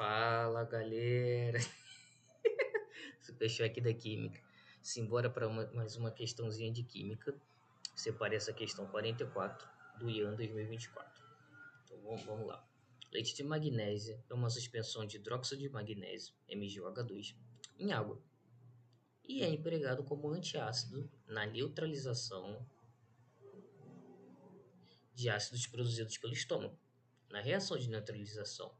Fala, galera. Super Choque da Química. Simbora para mais uma questãozinha de química. Separei essa questão 44 do IAN 2024. Então vamos lá. Leite de magnésia é uma suspensão de hidróxido de magnésio, MgOH2, em água e é empregado como antiácido na neutralização de ácidos produzidos pelo estômago. Na reação de neutralização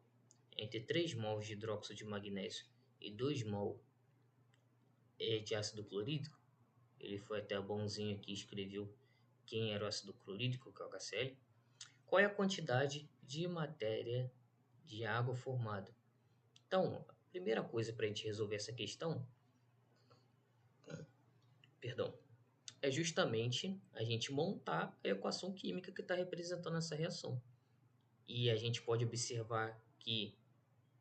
entre 3 mols de hidróxido de magnésio e 2 mol de ácido clorídrico, ele foi até bonzinho aqui e escreveu quem era o ácido clorídrico, que é o HCl. Qual é a quantidade de matéria de água formada? Então, a primeira coisa para a gente resolver essa questão, é justamente a gente montar a equação química que está representando essa reação. E a gente pode observar que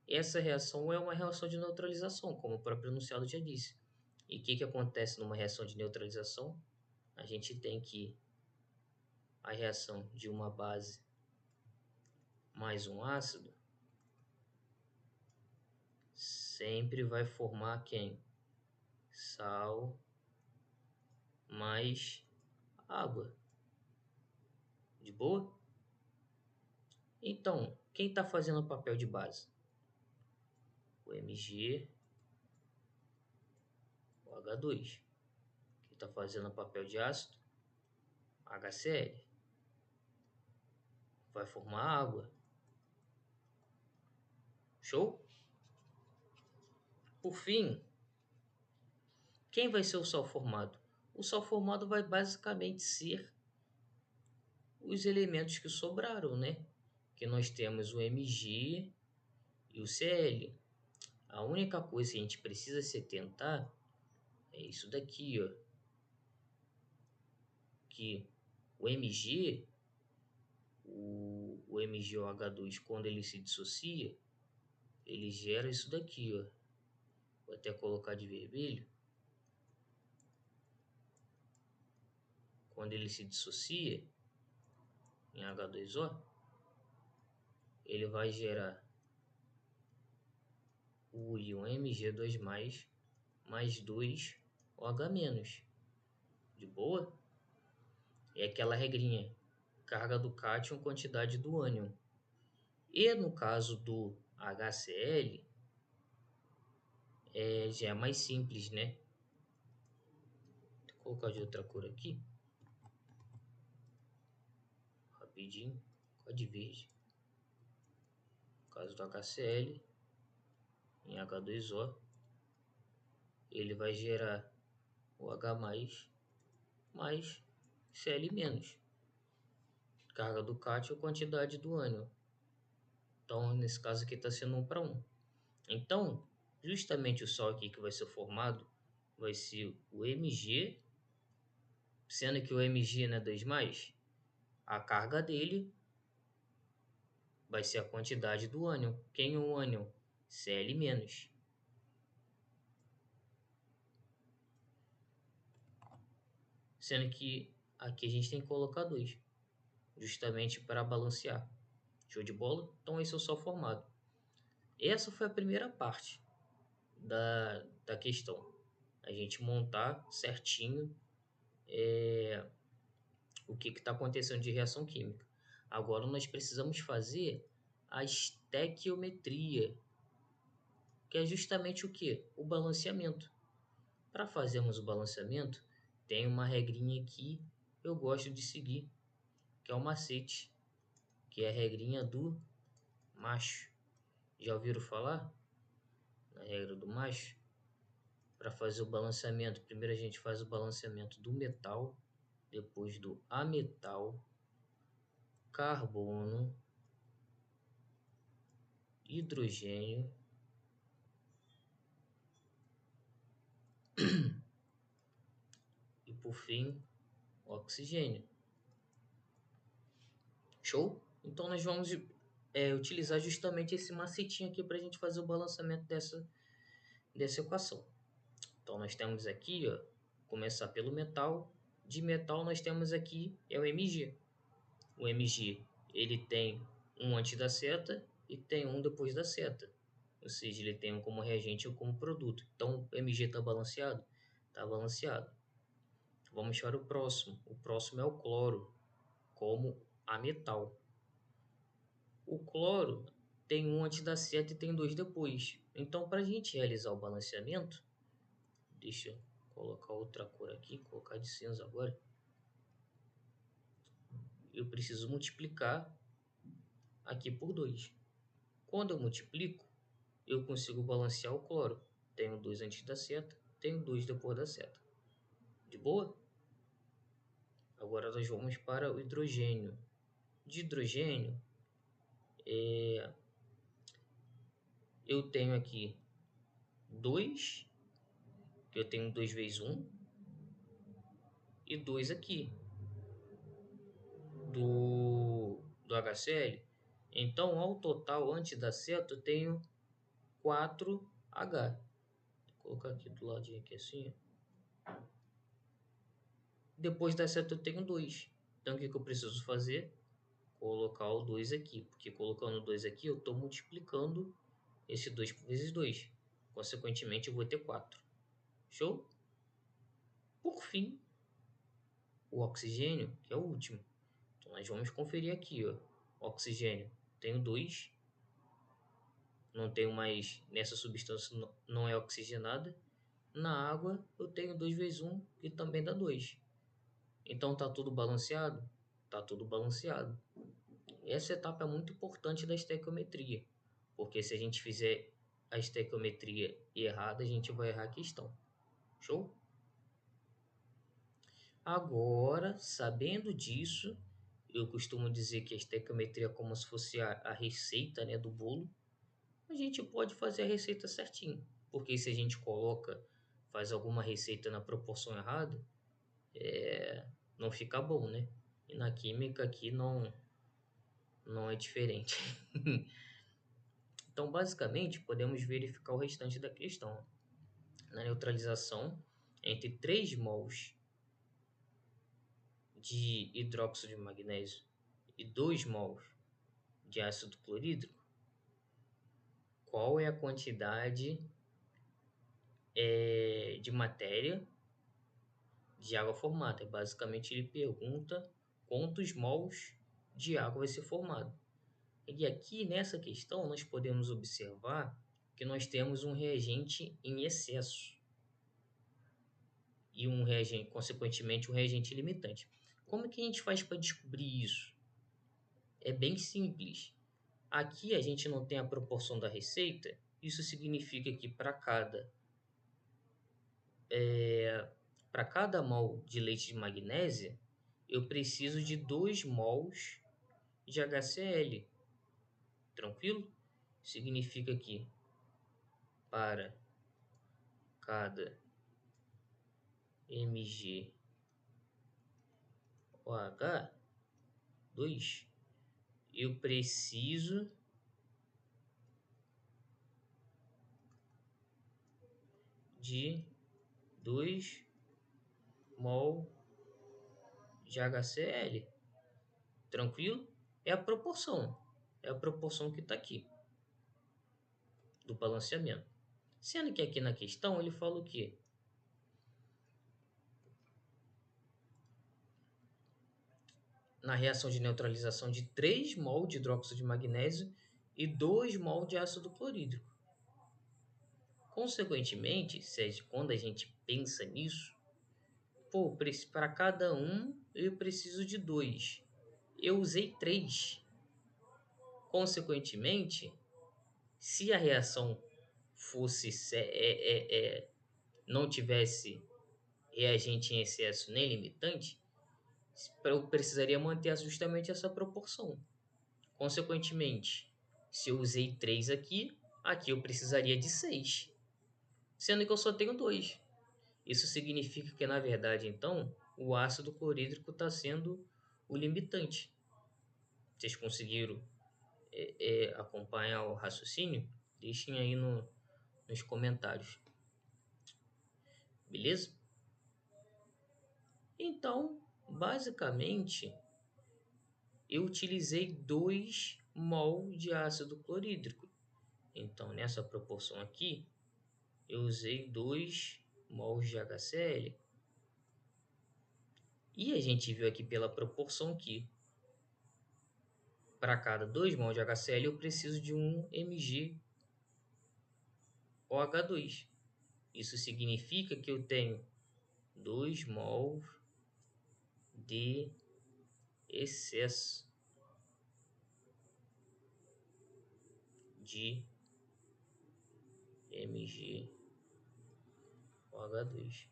essa reação é uma reação de neutralização, como o próprio enunciado já disse. E o que acontece numa reação de neutralização? A gente tem que a reação de uma base mais um ácido sempre vai formar quem? Sal mais água. De boa? Então, quem está fazendo o papel de base? O Mg, o H2. Quem está fazendo o papel de ácido? HCl. Vai formar água. Show? Por fim, quem vai ser o sal formado? O sal formado vai basicamente ser os elementos que sobraram, né? Que nós temos o Mg e o Cl. A única coisa que a gente precisa se atentar é isso daqui, ó. Que o Mg, o MgOH2, quando ele se dissocia, ele gera isso daqui, ó. Vou até colocar de vermelho. Quando ele se dissocia em H2O, ele vai gerar o íon Mg2+, mais 2OH-. De boa? É aquela regrinha. Carga do cátion, quantidade do ânion. E no caso do HCl, já é mais simples, né? Vou colocar de outra cor aqui. Rapidinho. Código verde. No caso do HCl, em H2O, ele vai gerar o H+, mais Cl-. Carga do cátion, quantidade do ânion. Então, nesse caso aqui está sendo 1 para 1. Então, justamente o sal aqui que vai ser formado vai ser o Mg, sendo que o Mg não é 2+, a carga dele vai ser a quantidade do ânion. Quem é o ânion? Cl-. Sendo que aqui a gente tem que colocar 2, justamente para balancear. Show de bola? Então esse é o sal formado. Essa foi a primeira parte da questão. A gente montar certinho o que está acontecendo de reação química. Agora nós precisamos fazer a estequiometria, que é justamente o que? O balanceamento. Para fazermos o balanceamento, tem uma regrinha que eu gosto de seguir, que é o macete, que é a regrinha do macho. Já ouviram falar na regra do macho? Para fazer o balanceamento, primeiro a gente faz o balanceamento do metal, depois do ametal, carbono, hidrogênio e por fim oxigênio. Show? Então nós vamos utilizar justamente esse macetinho aqui para a gente fazer o balanceamento dessa equação. Então nós temos aqui, ó, começar pelo metal. De metal nós temos aqui o Mg. O Mg ele tem um antes da seta e tem um depois da seta. ou seja, ele tem um como reagente ou como produto. Então, o Mg está balanceado? Está balanceado. Vamos para o próximo. O próximo é o cloro, como ametal. O cloro tem um antes da seta e tem dois depois. Então, para a gente realizar o balanceamento, deixa eu colocar outra cor aqui, colocar de cinza agora. Eu preciso multiplicar aqui por 2. Quando eu multiplico, eu consigo balancear o cloro. Tenho 2 antes da seta, tenho 2 depois da seta. De boa? Agora nós vamos para o hidrogênio. De hidrogênio, eu tenho aqui 2, que eu tenho 2 vezes 1, e 2 aqui, do HCl. Então, ao total, antes da seta, eu tenho 4H. Vou colocar aqui do ladinho aqui assim. Depois da seta eu tenho 2. Então, o que eu preciso fazer? Colocar o 2 aqui. Porque colocando 2 aqui, eu estou multiplicando esse 2 vezes 2. Consequentemente, eu vou ter 4. Show? Por fim, o oxigênio, que é o último. Então, nós vamos conferir aqui, ó. Oxigênio, tenho 2. Não tenho mais, nessa substância não é oxigenada. Na água, eu tenho 2 vezes 1, que também dá 2. Então, está tudo balanceado? Está tudo balanceado. Essa etapa é muito importante da estequiometria, porque se a gente fizer a estequiometria errada, a gente vai errar a questão. Show? Agora, sabendo disso, eu costumo dizer que a estequiometria é como se fosse a receita, né, do bolo. A gente pode fazer a receita certinho, porque se a gente faz alguma receita na proporção errada, não fica bom, né? E na química aqui não é diferente. Então, basicamente, podemos verificar o restante da questão. Na neutralização, entre 3 mols de hidróxido de magnésio e 2 mols de ácido clorídrico, qual é a quantidade de matéria de água formada? Basicamente, ele pergunta quantos mols de água vai ser formado. E aqui, nessa questão, nós podemos observar que nós temos um reagente em excesso e um reagente, consequentemente, um reagente limitante. Como que a gente faz para descobrir isso? É bem simples. Aqui a gente não tem a proporção da receita. Isso significa que para cada mol de leite de magnésia, eu preciso de 2 mols de HCl. Tranquilo? Significa que para cada mg OH2, eu preciso de 2 mol de HCl. Tranquilo? É a proporção. É a proporção que está aqui do balanceamento. Sendo que aqui na questão ele fala o quê? Na reação de neutralização de 3 mol de hidróxido de magnésio e 2 mol de ácido clorídrico. Consequentemente, Sérgio, quando a gente pensa nisso, para cada um eu preciso de 2. Eu usei 3. Consequentemente, se a reação fosse não tivesse reagente em excesso nem limitante, eu precisaria manter justamente essa proporção. Consequentemente, se eu usei 3 aqui, aqui eu precisaria de 6, sendo que eu só tenho 2. Isso significa que, na verdade, então, o ácido clorídrico está sendo o limitante. Vocês conseguiram acompanhar o raciocínio? Deixem aí nos comentários. Beleza? Então, basicamente, eu utilizei 2 mol de ácido clorídrico. Então, nessa proporção aqui, eu usei 2 mols de HCl. E a gente viu aqui pela proporção que para cada 2 mols de HCl eu preciso de 1 mg OH2. Isso significa que eu tenho 2 mols de excesso de mg OH2.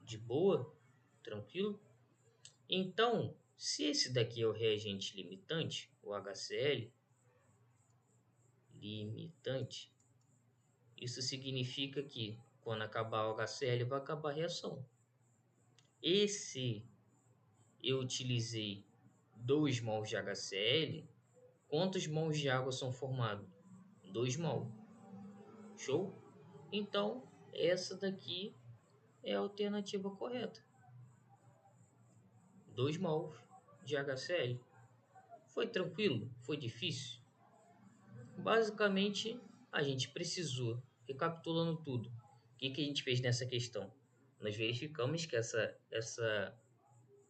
De boa? Tranquilo? Então, se esse daqui é o reagente limitante, o HCl, limitante, isso significa que quando acabar o HCl vai acabar a reação. E se eu utilizei 2 mols de HCl, quantos mols de água são formados? 2 mols. Show? Então, essa daqui é a alternativa correta. 2 mols de HCl. Foi tranquilo? Foi difícil? Basicamente, a gente precisou, recapitulando tudo, o que a gente fez nessa questão? Nós verificamos que essa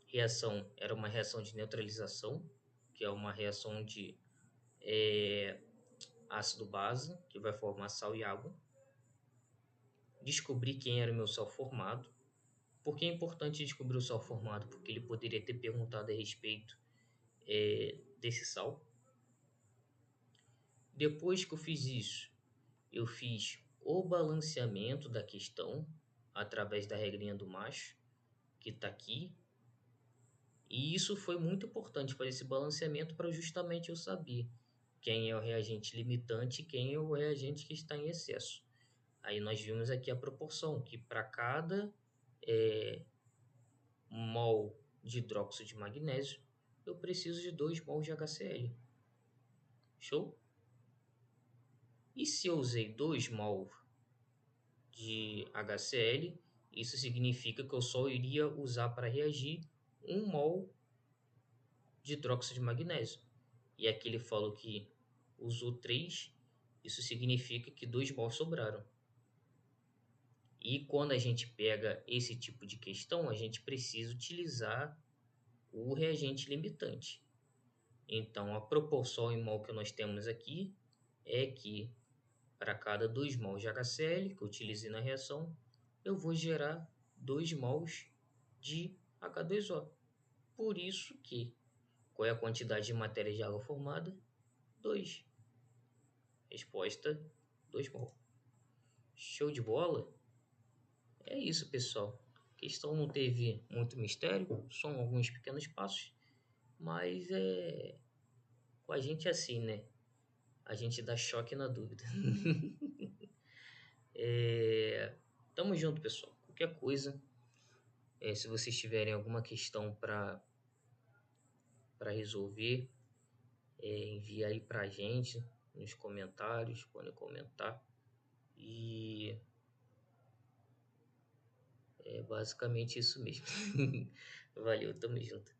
reação era uma reação de neutralização, que é uma reação de ácido-base, que vai formar sal e água. Descobri quem era o meu sal formado. Por que é importante descobrir o sal formado? Porque ele poderia ter perguntado a respeito desse sal. Depois que eu fiz isso, eu fiz o balanceamento da questão através da regrinha do macho, que está aqui. E isso foi muito importante para esse balanceamento, para justamente eu saber quem é o reagente limitante e quem é o reagente que está em excesso. Aí nós vimos aqui a proporção, que para cada mol de hidróxido de magnésio, eu preciso de 2 mols de HCl. Show? E se eu usei 2 mols de HCl, isso significa que eu só iria usar para reagir 1 mol de hidróxido de magnésio. E aqui ele falou que usou 3, isso significa que 2 mols sobraram. E quando a gente pega esse tipo de questão, a gente precisa utilizar o reagente limitante. Então, a proporção em mol que nós temos aqui é que para cada 2 mols de HCl que eu utilizei na reação, eu vou gerar 2 mols de H2O. Por isso que, qual é a quantidade de matéria de água formada? 2. Resposta, 2 mols. Show de bola? É isso, pessoal. A questão não teve muito mistério, são alguns pequenos passos, mas com a gente é assim, né? A gente dá choque na dúvida. Tamo junto, pessoal. Qualquer coisa, se vocês tiverem alguma questão para resolver, envia aí pra gente nos comentários, podem comentar. E é basicamente isso mesmo. Valeu, tamo junto.